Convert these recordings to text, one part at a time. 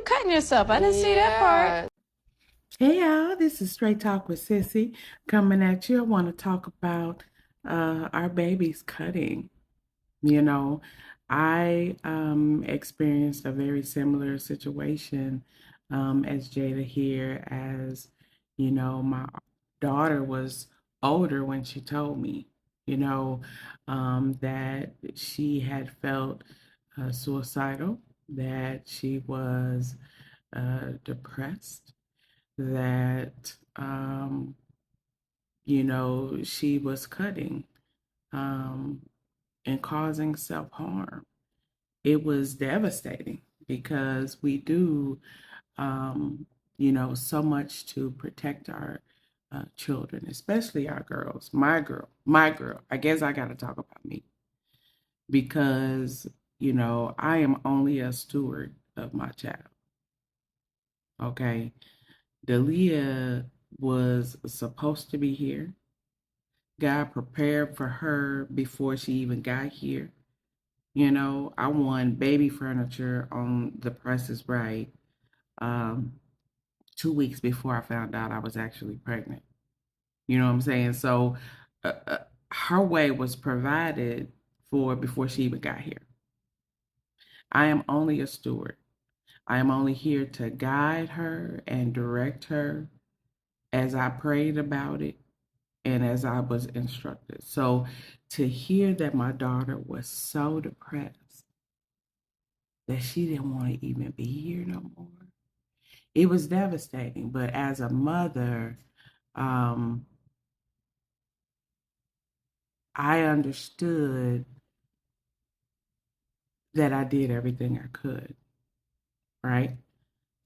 cutting yourself. I didn't see that part. Hey y'all, this is Straight Talk with Sissy coming at you. I want to talk about our baby's cutting. You know, I experienced a very similar situation as Jada here, as my daughter was older when she told me, that she had felt suicidal, that she was depressed, that she was cutting um, and causing self-harm. It was devastating because we do so much to protect our children, especially our girls. My girl, I guess I got to talk about me, because I am only a steward of my child. Okay, Dalia was supposed to be here. God prepared for her before she even got here. I won baby furniture on The Price is Right 2 weeks before I found out I was actually pregnant. You know what I'm saying? So uh, uh, her way was provided for before she even got here. I am only a steward. I am only here to guide her and direct her as I prayed about it and as I was instructed. So to hear that my daughter was so depressed that she didn't want to even be here no more, it was devastating. But as a mother, um, I understood that I did everything I could, right?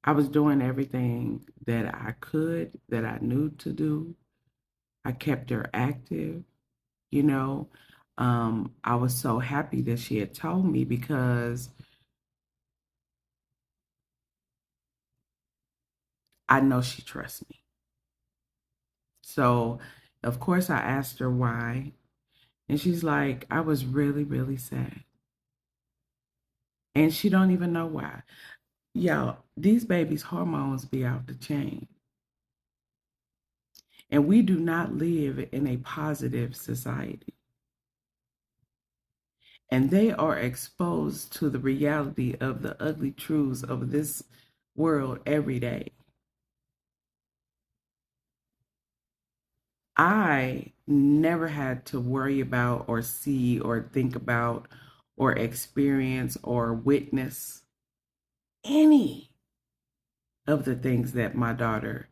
I was doing everything that I could, that I knew to do. I kept her active, you know. I was so happy that she had told me, because I know she trusts me. So, of course, I asked her why. And she's like, I was really, really sad. And she don't even know why. Y'all, these babies' hormones be out the chain. And we do not live in a positive society. And they are exposed to the reality of the ugly truths of this world every day. I never had to worry about or see or think about or experience or witness any of the things that my daughter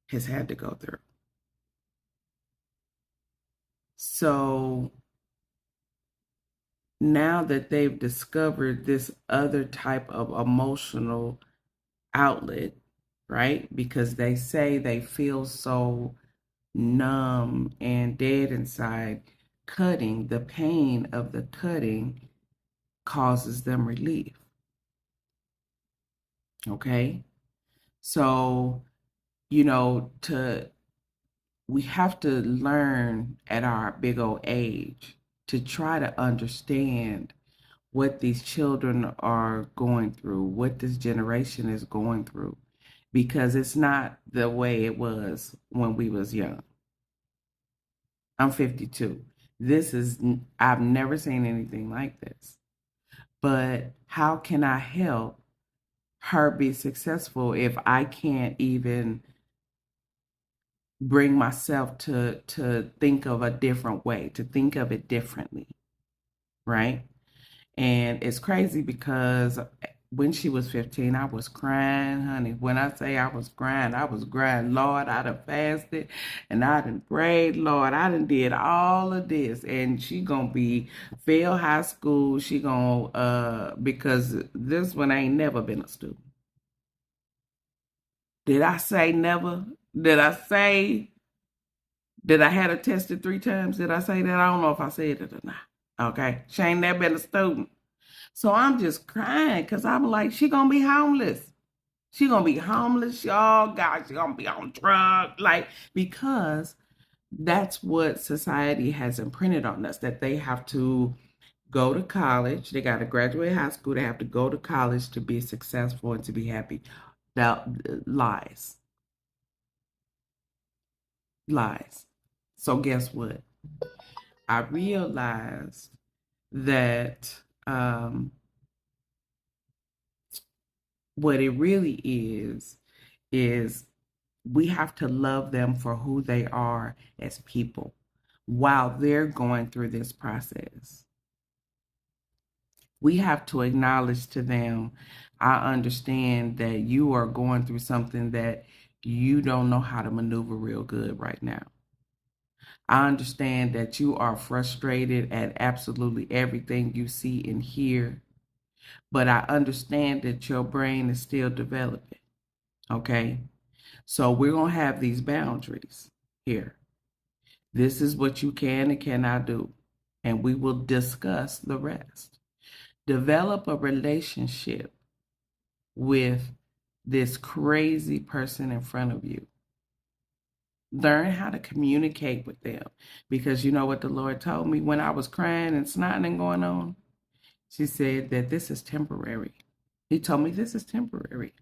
has had to go through. So now that they've discovered this other type of emotional outlet, right? Because they say they feel so numb and dead inside, cutting, the pain of the cutting causes them relief. Okay? So, we have to learn at our big old age to try to understand what these children are going through, what this generation is going through, because it's not the way it was when we was young. I'm 52. I've never seen anything like this. But how can I help her be successful if I can't even bring myself to think of a different way, to think of it differently, right? And it's crazy because when she was 15, I was crying, honey. When I say I was crying, I was crying. Lord, I done fasted and I done prayed. Lord, I done did all of this. And she gonna be fail high school. She gonna because this one ain't never been a student. Did I say never? Did I say that I had her tested 3 times? Did I say that? I don't know if I said it or not. Okay. She ain't never been a student. So I'm just crying because I'm like, she gonna be homeless. She gonna be homeless, y'all. God, she gonna be on drugs. Like, because that's what society has imprinted on us, that they have to go to college. They got to graduate high school. They have to go to college to be successful and to be happy. That lies. Lies. So guess what? I realized that what it really is we have to love them for who they are as people while they're going through this process. We have to acknowledge to them, I understand that you are going through something that you don't know how to maneuver real good right now. I understand that you are frustrated at absolutely everything you see and hear, but I understand that your brain is still developing. Okay? So we're going to have these boundaries here. This is what you can and cannot do, and we will discuss the rest. Develop a relationship with this crazy person in front of you. Learn how to communicate with them, because you know what the Lord told me when I was crying and snotting and going on? She said that this is temporary. He told me this is temporary.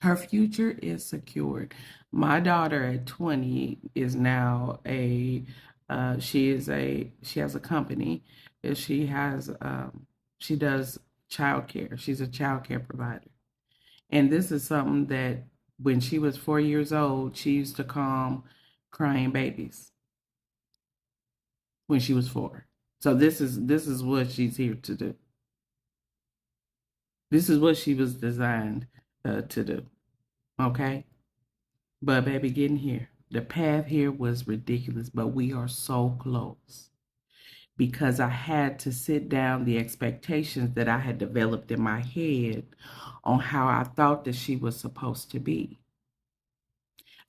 Her future is secured. My daughter at 20 is now she has a company. She does childcare. She's a childcare provider. And this is something that when she was 4 years old, she used to calm crying babies when she was 4. So this is what she's here to do. This is what she was designed to do. Okay? But baby, getting here. The path here was ridiculous, but we are so close. Because I had to sit down the expectations that I had developed in my head on how I thought that she was supposed to be.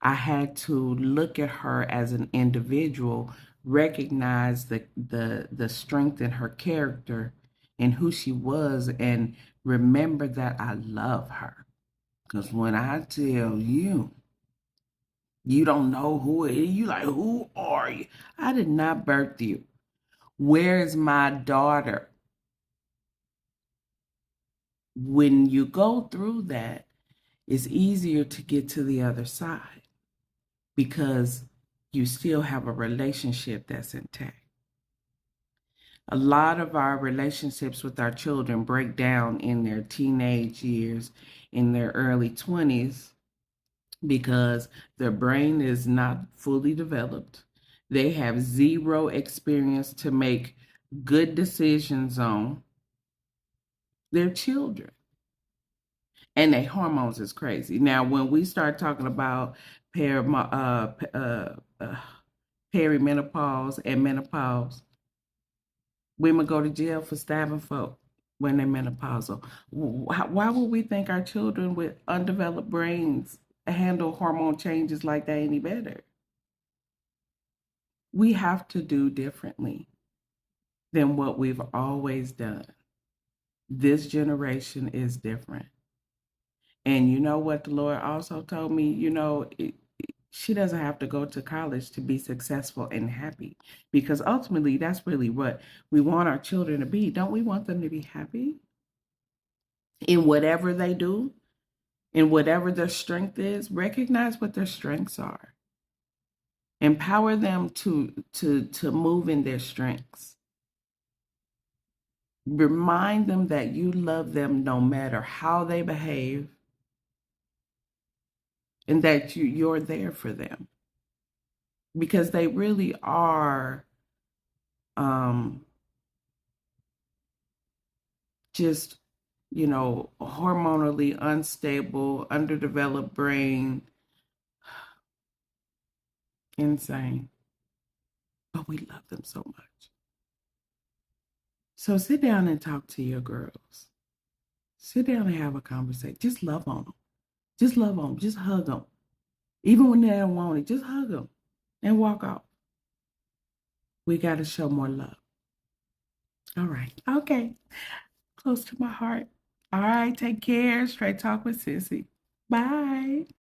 I had to look at her as an individual, recognize the strength in her character and who she was, and remember that I love her. Because when I tell you, you don't know who it is, you like, who are you? I did not birth you. Where's my daughter? When you go through that, it's easier to get to the other side because you still have a relationship that's intact. A lot of our relationships with our children break down in their teenage years, in their early 20s, because their brain is not fully developed. They have zero experience to make good decisions on. They're children. And their hormones is crazy. Now, when we start talking about perimenopause and menopause, women go to jail for stabbing folk when they're menopausal. Why would we think our children with undeveloped brains handle hormone changes like that any better? We have to do differently than what we've always done. This generation is different. And you know what the Lord also told me? She doesn't have to go to college to be successful and happy, because ultimately that's really what we want our children to be. Don't we want them to be happy in whatever they do, in whatever their strength is? Recognize what their strengths are. Empower them to move in their strengths. Remind them that you love them no matter how they behave, and that you're there for them, because they really are just, hormonally unstable, underdeveloped brain, insane. But we love them so much. So sit down and talk to your girls. Sit down and have a conversation. Just love on them. Just love on them. Just hug them. Even when they don't want it, just hug them and walk off. We got to show more love. All right. Okay. Close to my heart. All right. Take care. Straight Talk with Sissy. Bye.